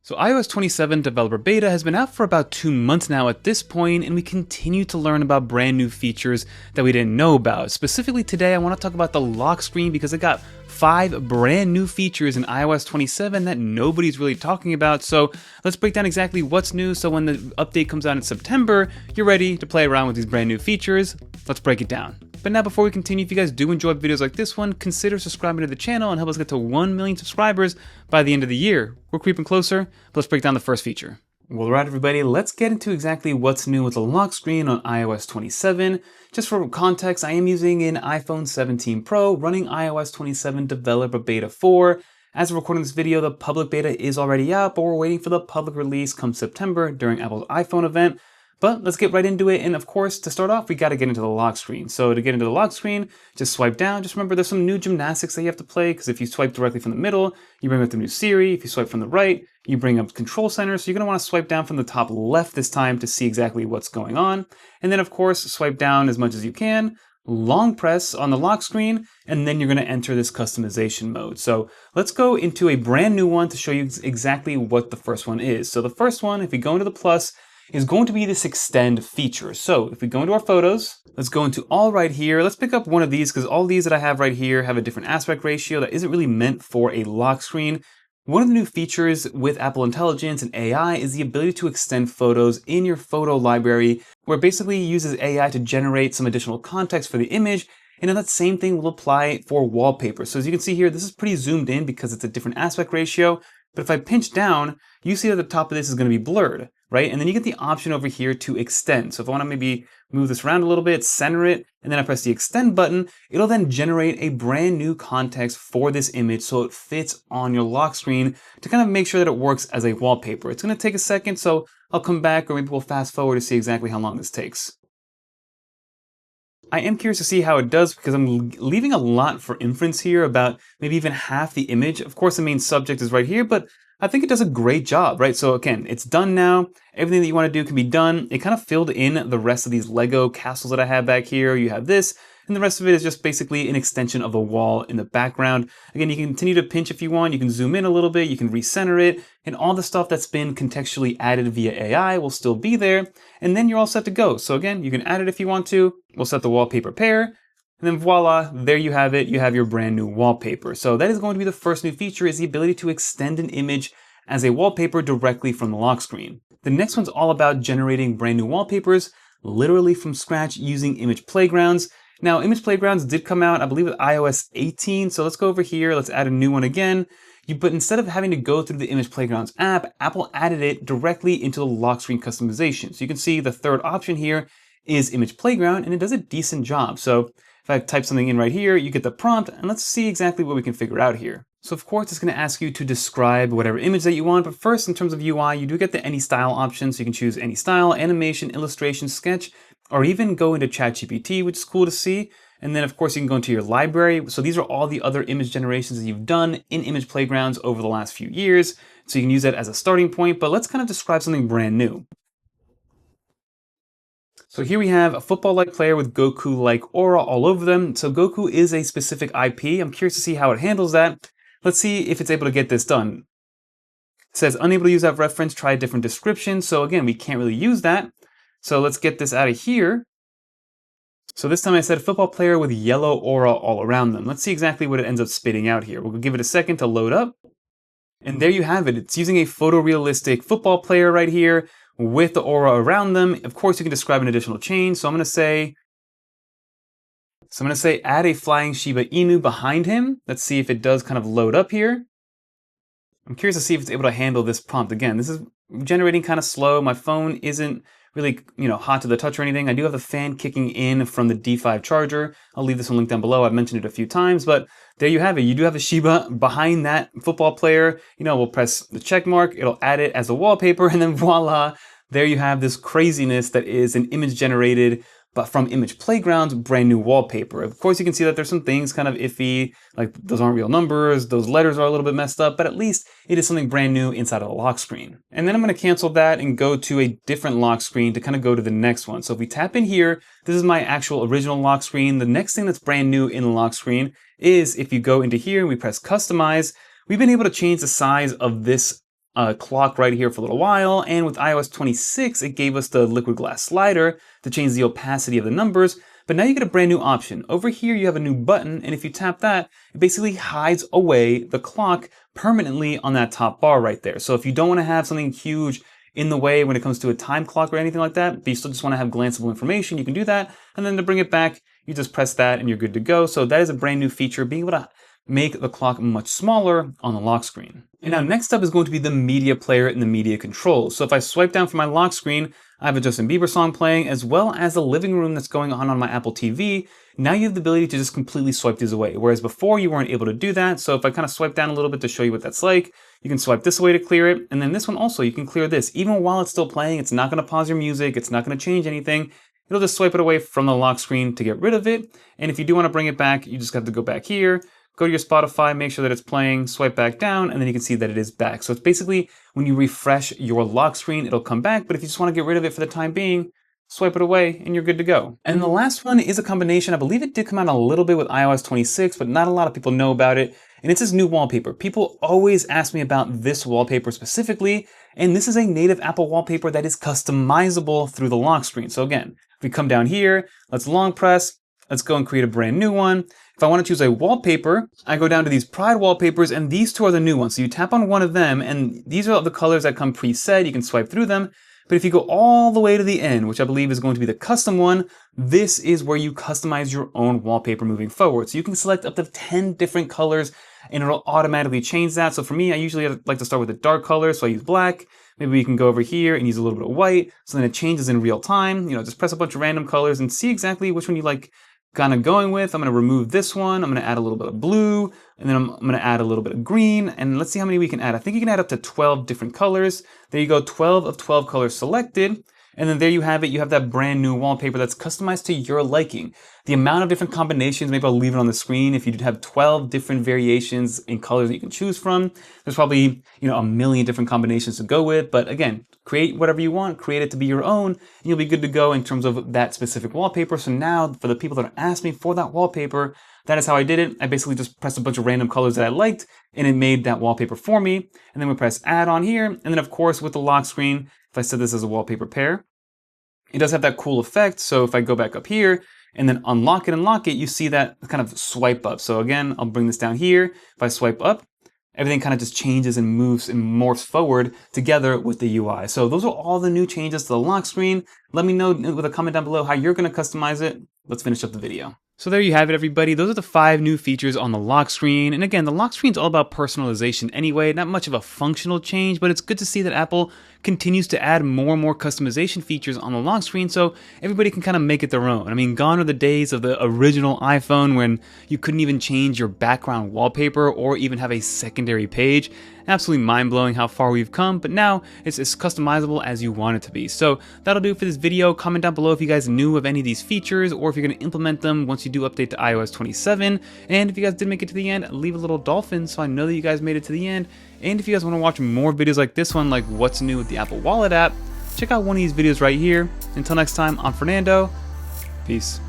So iOS 27 developer beta has been out for about 2 months now at this point, and we continue to learn about brand new features that we didn't know about. Specifically today, I want to talk about the lock screen because it got 5 brand new features in iOS 27 that nobody's really talking about. So let's break down exactly what's new so when the update comes out in September, you're ready to play around with these brand new features. Let's break it down. But now before we continue, if you guys do enjoy videos like this one, consider subscribing to the channel and help us get to 1 million subscribers by the end of the year. We're creeping closer, but let's break down the first feature. Well, alright everybody, let's get into exactly what's new with the lock screen on iOS 27. Just for context, I am using an iPhone 17 Pro running iOS 27 Developer Beta 4. As of recording this video, the public beta is already out, but we're waiting for the public release come September during Apple's iPhone event. But let's get right into it, and of course, to start off, we gotta get into the lock screen. So to get into the lock screen, just swipe down. Just remember there's some new gymnastics that you have to play, because if you swipe directly from the middle, you bring up the new Siri. If you swipe from the right, you bring up Control Center. So you're gonna wanna swipe down from the top left this time to see exactly what's going on. And then of course, swipe down as much as you can, long press on the lock screen, and then you're gonna enter this customization mode. So let's go into a brand new one to show you exactly what the first one is. So the first one, if we go into the plus, is going to be this extend feature. So if we go into our photos, let's go into all right here. Let's pick up one of these because all these that I have right here have a different aspect ratio that isn't really meant for a lock screen. One of the new features with Apple Intelligence and AI is the ability to extend photos in your photo library, where it basically uses AI to generate some additional context for the image. And then that same thing will apply for wallpaper. So as you can see here, this is pretty zoomed in because it's a different aspect ratio. But if I pinch down, you see that the top of this is going to be blurred, right? And then you get the option over here to extend. So if I want to maybe move this around a little bit, center it, and then I press the extend button, it'll then generate a brand new context for this image so it fits on your lock screen to kind of make sure that it works as a wallpaper. It's going to take a second, so I'll come back, or maybe we'll fast forward to see exactly how long this takes. I am curious to see how it does because I'm leaving a lot for inference here, about maybe even half the image. Of course, the main subject is right here, but I think it does a great job, right? So again, it's done now. Everything that you want to do can be done. It kind of filled in the rest of these Lego castles that I have back here. You have this, and the rest of it is just basically an extension of the wall in the background. Again, you can continue to pinch if you want. You can zoom in a little bit. You can recenter it, and all the stuff that's been contextually added via AI will still be there. And then you're all set to go. So again, you can add it if you want to. We'll set the wallpaper pair. And then voila, there you have it. You have your brand new wallpaper. So that is going to be the first new feature, is the ability to extend an image as a wallpaper directly from the lock screen. The next one's all about generating brand new wallpapers, literally from scratch using image playgrounds. Now, image playgrounds did come out, I believe, with iOS 18. So let's go over here. Let's add a new one again. But instead of having to go through the image playgrounds app, Apple added it directly into the lock screen customization. So you can see the third option here is image playground, and it does a decent job. So if I type something in right here, you get the prompt, and let's see exactly what we can figure out here. So of course, it's going to ask you to describe whatever image that you want, but first, in terms of UI, you do get the any style option, so you can choose any style, animation, illustration, sketch, or even go into ChatGPT, which is cool to see. And then of course, you can go into your library. So these are all the other image generations that you've done in image playgrounds over the last few years. So you can use that as a starting point, but let's kind of describe something brand new. So here we have a football-like player with Goku-like aura all over them. So Goku is a specific IP. I'm curious to see how it handles that. Let's see if it's able to get this done. It says unable to use that reference, try a different description. So again, we can't really use that. So let's get this out of here. So this time I said football player with yellow aura all around them. Let's see exactly what it ends up spitting out here. We'll give it a second to load up. And there you have it. It's using a photorealistic football player right here with the aura around them. Of course, you can describe an additional change. So I'm going to say add a flying Shiba Inu behind him. Let's see if it does kind of load up here. I'm curious to see if it's able to handle this prompt again. This is generating kind of slow. My phone isn't really, hot to the touch or anything. I do have the fan kicking in from the D5 charger. I'll leave this one linked down below. I've mentioned it a few times, but there you have it. You do have a Shiba behind that football player. We'll press the check mark. It'll add it as a wallpaper, and then voila, there you have this craziness that is an image generated but from image playgrounds, brand new wallpaper. Of course, you can see that there's some things kind of iffy, like those aren't real numbers, those letters are a little bit messed up, but at least it is something brand new inside of the lock screen. And then I'm going to cancel that and go to a different lock screen to kind of go to the next one. So if we tap in here, this is my actual original lock screen. The next thing that's brand new in the lock screen is if you go into here and we press customize, we've been able to change the size of this clock right here for a little while, and with iOS 26, it gave us the liquid glass slider to change the opacity of the numbers, but now you get a brand new option. Over here you have a new button, and if you tap that, it basically hides away the clock permanently on that top bar right there. So if you don't want to have something huge in the way when it comes to a time clock or anything like that, but you still just want to have glanceable information, you can do that, and then to bring it back, you just press that and you're good to go. So that is a brand new feature, being able to make the clock much smaller on the lock screen. And now next up is going to be the media player and the media controls. So if I swipe down from my lock screen, I have a Justin Bieber song playing, as well as the living room that's going on my Apple TV. Now you have the ability to just completely swipe these away, whereas before you weren't able to do that. So if I kind of swipe down a little bit to show you what that's like, you can swipe this away to clear it, and then this one also, you can clear this. Even while it's still playing, it's not going to pause your music, it's not going to change anything. It'll just swipe it away from the lock screen to get rid of it. And if you do want to bring it back, you just have to go back here, go to your Spotify, make sure that it's playing, swipe back down, and then you can see that it is back. So it's basically when you refresh your lock screen, it'll come back, but if you just want to get rid of it for the time being, swipe it away and you're good to go. And the last one is a combination. I believe it did come out a little bit with iOS 26, but not a lot of people know about it. And it's this new wallpaper. People always ask me about this wallpaper specifically, and this is a native Apple wallpaper that is customizable through the lock screen. So again, if we come down here, let's long press, let's go and create a brand new one. If I want to choose a wallpaper, I go down to these Pride wallpapers, and these two are the new ones. So you tap on one of them, and these are the colors that come preset. You can swipe through them. But if you go all the way to the end, which I believe is going to be the custom one, this is where you customize your own wallpaper moving forward. So you can select up to 10 different colors, and it'll automatically change that. So for me, I usually like to start with a dark color, so I use black. Maybe we can go over here and use a little bit of white, so then it changes in real time. You know, just press a bunch of random colors and see exactly which one you like kind of going with. I'm going to remove this one. I'm going to add a little bit of blue, and then I'm going to add a little bit of green, and let's see how many we can add. I think you can add up to 12 different colors. There you go, 12 of 12 colors selected. And then there you have it. You have that brand new wallpaper that's customized to your liking. The amount of different combinations, maybe I'll leave it on the screen. If you did have 12 different variations in colors that you can choose from, there's probably, a million different combinations to go with. But again, create whatever you want, create it to be your own, and you'll be good to go in terms of that specific wallpaper. So now for the people that asked me for that wallpaper, that is how I did it. I basically just pressed a bunch of random colors that I liked, and it made that wallpaper for me. And then we press add on here. And then of course with the lock screen, if I set this as a wallpaper pair, it does have that cool effect. So if I go back up here and then unlock it and lock it, you see that kind of swipe up. So again, I'll bring this down here. If I swipe up, everything kind of just changes and moves and morphs forward together with the UI. So those are all the new changes to the lock screen. Let me know with a comment down below how you're going to customize it. Let's finish up the video. So there you have it, everybody. Those are the 5 new features on the lock screen. And again, the lock screen is all about personalization anyway, not much of a functional change, but it's good to see that Apple continues to add more and more customization features on the lock screen so everybody can kind of make it their own. I mean, gone are the days of the original iPhone when you couldn't even change your background wallpaper or even have a secondary page. Absolutely mind-blowing how far we've come, but now it's as customizable as you want it to be. So that'll do it for this video. Comment down below if you guys knew of any of these features or if you're going to implement them once you do update to iOS 27. And if you guys did make it to the end, leave a little dolphin so I know that you guys made it to the end. And if you guys want to watch more videos like this one, like what's new with the Apple Wallet app, check out one of these videos right here. Until next time, I'm Fernando. Peace.